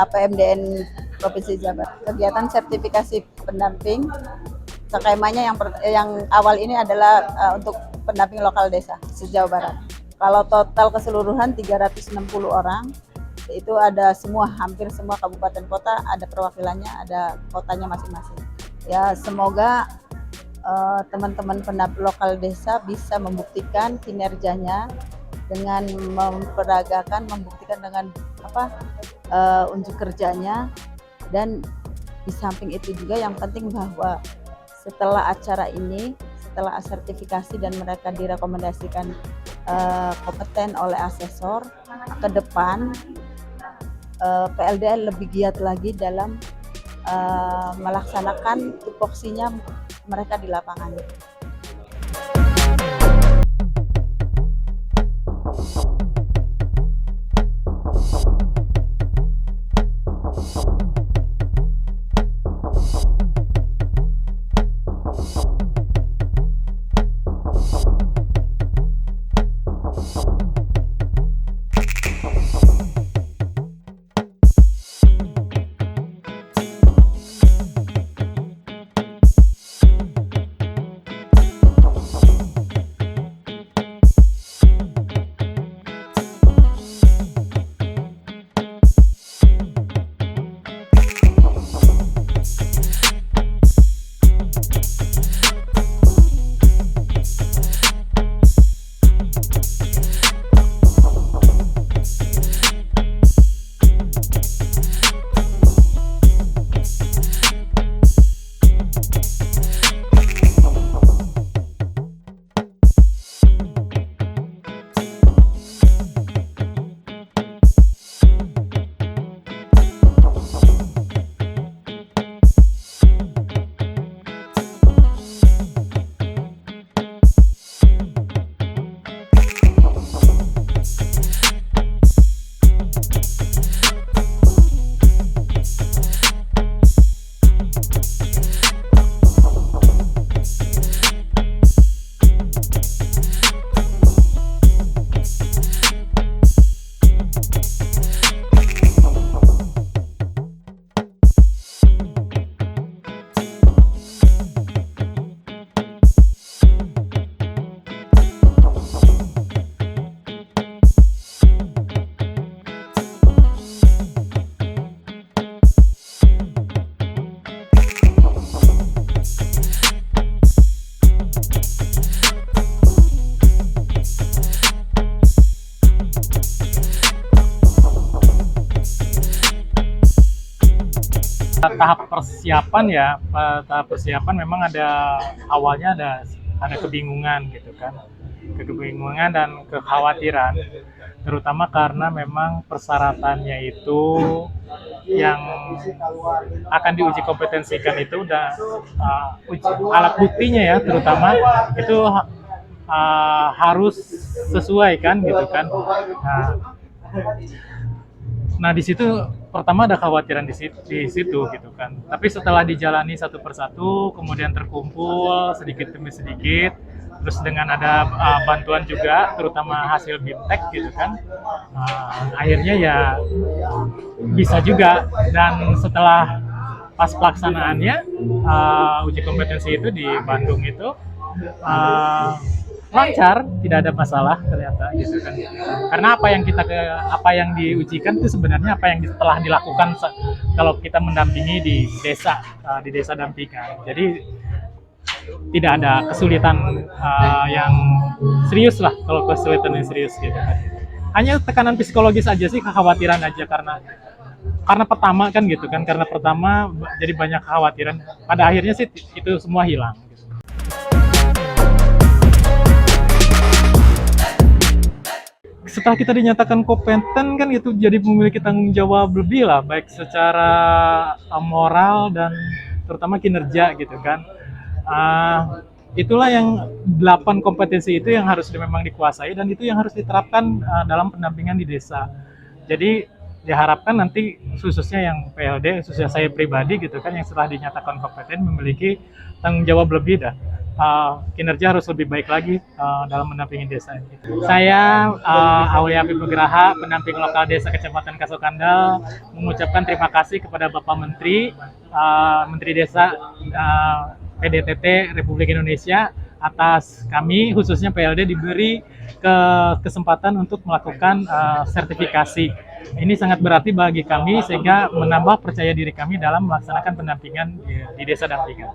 APMDN Provinsi Jawa Barat. Kegiatan sertifikasi pendamping skemanya yang awal ini adalah untuk pendamping lokal desa se-Jawa Barat. Kalau total keseluruhan 360 orang, itu ada hampir semua kabupaten kota ada perwakilannya, ada kotanya masing-masing. Ya, semoga teman-teman pendamping lokal desa bisa membuktikan kinerjanya dengan membuktikan dengan unjuk kerjanya, dan di samping itu juga yang penting bahwa setelah acara ini, setelah sertifikasi dan mereka direkomendasikan kompeten oleh asesor, ke depan PLDL lebih giat lagi dalam melaksanakan tupoksinya mereka di lapangan. Tahap persiapan memang awalnya ada kebingungan gitu kan, kebingungan dan kekhawatiran, terutama karena memang persyaratannya itu yang akan diuji kompetensikan itu udah alat buktinya ya, terutama itu harus sesuai kan gitu kan. Nah di situ pertama ada kekhawatiran di situ gitu kan. Tapi setelah dijalani satu persatu, kemudian terkumpul sedikit demi sedikit, terus dengan ada bantuan juga, terutama hasil BIMTEK gitu kan, akhirnya ya bisa juga. Dan setelah pas pelaksanaannya uji kompetensi itu di Bandung itu lancar, tidak ada masalah ternyata gitu kan. Karena apa yang diujikan itu sebenarnya apa yang telah dilakukan kalau kita mendampingi di desa dampingan. Jadi tidak ada kesulitan yang serius lah, kalau kesulitan yang serius gitu kan. Hanya tekanan psikologis aja sih, kekhawatiran aja karena pertama kan gitu kan, karena pertama jadi banyak kekhawatiran. Pada akhirnya sih itu semua hilang. Setelah kita dinyatakan kompeten kan itu jadi memiliki tanggung jawab lebih lah, baik secara moral dan terutama kinerja gitu kan. Itulah yang 8 kompetensi itu yang harus memang dikuasai, dan itu yang harus diterapkan dalam pendampingan di desa. Jadi diharapkan nanti khususnya yang PLD, khususnya saya pribadi gitu kan, yang setelah dinyatakan kompeten memiliki tanggung jawab lebih dah. Kinerja harus lebih baik lagi dalam mendampingi desa. Saya Aulia Habib Nugraha, pendamping lokal desa Kecamatan Kasokandal, mengucapkan terima kasih kepada Bapak Menteri, Menteri Desa PDTT Republik Indonesia atas kami khususnya PLD diberi kesempatan untuk melakukan sertifikasi. Ini sangat berarti bagi kami sehingga menambah percaya diri kami dalam melaksanakan pendampingan di desa dampingan.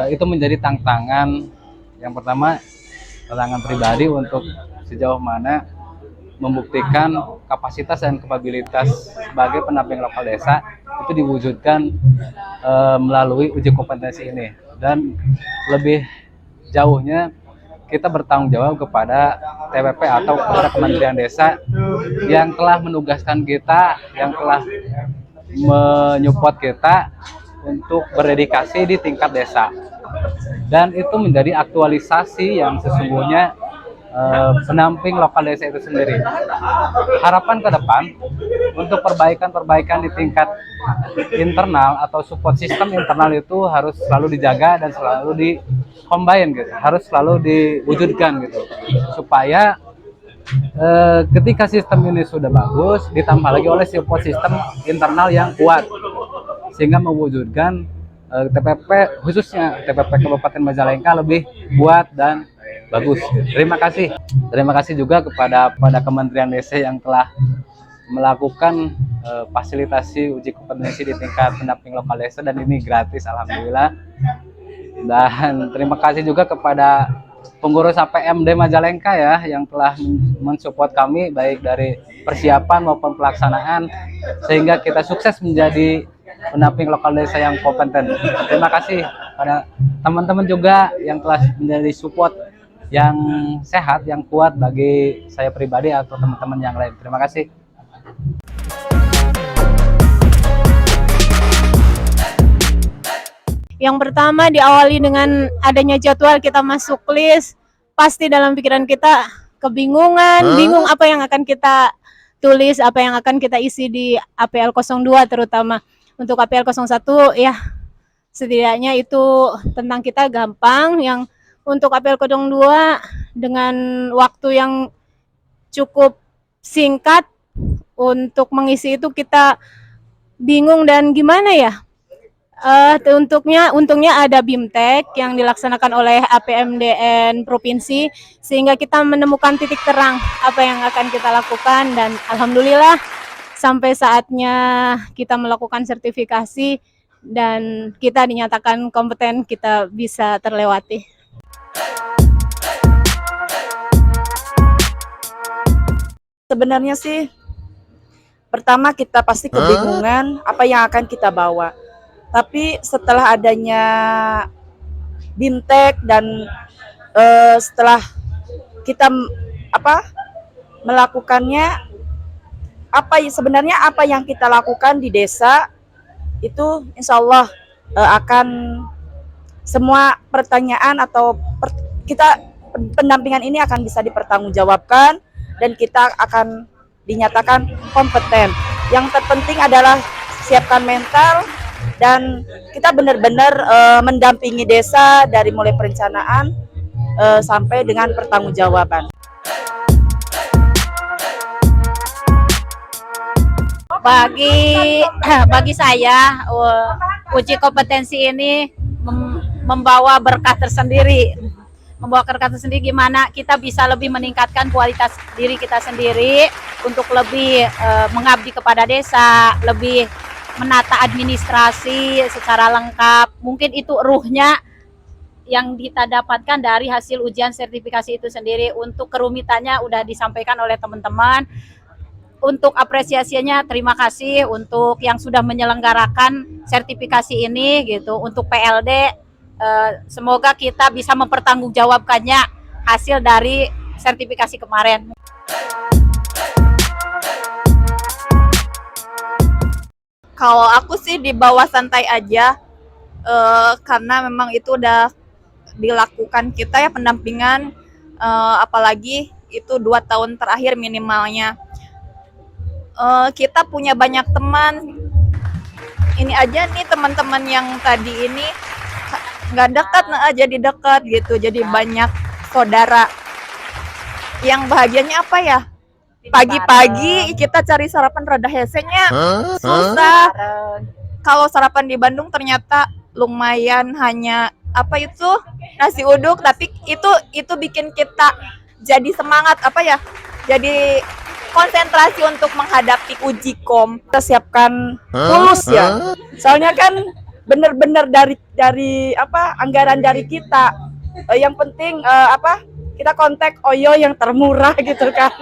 Itu menjadi tantangan yang pertama, tantangan pribadi untuk sejauh mana membuktikan kapasitas dan kapabilitas sebagai pendamping lokal desa itu diwujudkan melalui uji kompetensi ini. Dan lebih jauhnya kita bertanggung jawab kepada TPP atau kepada Kementerian Desa yang telah menugaskan kita, yang telah menyupport kita untuk berdedikasi di tingkat desa. Dan itu menjadi aktualisasi yang sesungguhnya pendamping lokal desa itu sendiri. Harapan ke depan untuk perbaikan-perbaikan di tingkat internal atau support sistem internal itu harus selalu dijaga dan selalu di-combine gitu, harus selalu diwujudkan gitu, supaya ketika sistem ini sudah bagus, ditambah lagi oleh support sistem internal yang kuat, sehingga mewujudkan TPP khususnya TPP Kabupaten Majalengka lebih kuat dan bagus. Terima kasih juga kepada Kementerian Desa yang telah melakukan fasilitasi uji kompetensi di tingkat pendamping lokal desa, dan ini gratis alhamdulillah. Dan terima kasih juga kepada pengurus APMD Majalengka ya yang telah mensupport kami baik dari persiapan maupun pelaksanaan sehingga kita sukses menjadi pendamping lokal desa yang kompeten. Terima kasih pada teman-teman juga yang telah menjadi support yang sehat, yang kuat bagi saya pribadi atau teman-teman yang lain. Terima kasih. Yang pertama diawali dengan adanya jadwal kita masuk list, pasti dalam pikiran kita kebingungan, bingung apa yang akan kita tulis, apa yang akan kita isi di APL 02 terutama. Untuk APL 01 ya setidaknya itu tentang kita gampang, yang untuk APL 02 dengan waktu yang cukup singkat untuk mengisi itu kita bingung dan gimana ya. Untungnya ada BIMTEK yang dilaksanakan oleh APMDN Provinsi sehingga kita menemukan titik terang apa yang akan kita lakukan, dan alhamdulillah sampai saatnya kita melakukan sertifikasi dan kita dinyatakan kompeten, kita bisa terlewati. Sebenarnya sih pertama kita pasti kebingungan apa yang akan kita bawa. Tapi setelah adanya BIMTEK dan setelah kita melakukannya, sebenarnya apa yang kita lakukan di desa itu insya Allah akan semua pertanyaan atau pendampingan ini akan bisa dipertanggungjawabkan dan kita akan dinyatakan kompeten. Yang terpenting adalah siapkan mental dan kita benar-benar mendampingi desa dari mulai perencanaan sampai dengan pertanggungjawaban. Bagi saya uji kompetensi ini membawa berkah tersendiri. Gimana kita bisa lebih meningkatkan kualitas diri kita sendiri untuk lebih mengabdi kepada desa, lebih menata administrasi secara lengkap. Mungkin itu ruhnya yang kita dapatkan dari hasil ujian sertifikasi itu sendiri. Untuk kerumitannya udah disampaikan oleh teman-teman. Untuk apresiasinya terima kasih untuk yang sudah menyelenggarakan sertifikasi ini gitu. Untuk PLD semoga kita bisa mempertanggungjawabkannya hasil dari sertifikasi kemarin. Kalau aku sih di bawah santai aja, karena memang itu udah dilakukan kita ya pendampingan apalagi itu 2 tahun terakhir minimalnya. Kita punya banyak teman. Ini aja nih teman-teman yang tadi ini nggak dekat, nah jadi dekat gitu. Jadi banyak saudara. Yang bahagianya apa ya? Pagi-pagi kita cari sarapan rada hesenya susah. Kalau sarapan di Bandung ternyata lumayan, hanya apa itu nasi uduk, tapi itu bikin kita jadi semangat apa ya? Jadi konsentrasi untuk menghadapi uji kom. Kita siapkan tulus ya. Soalnya kan benar-benar dari apa anggaran dari kita. Yang penting apa? Kita kontak Oyo yang termurah gitu kan.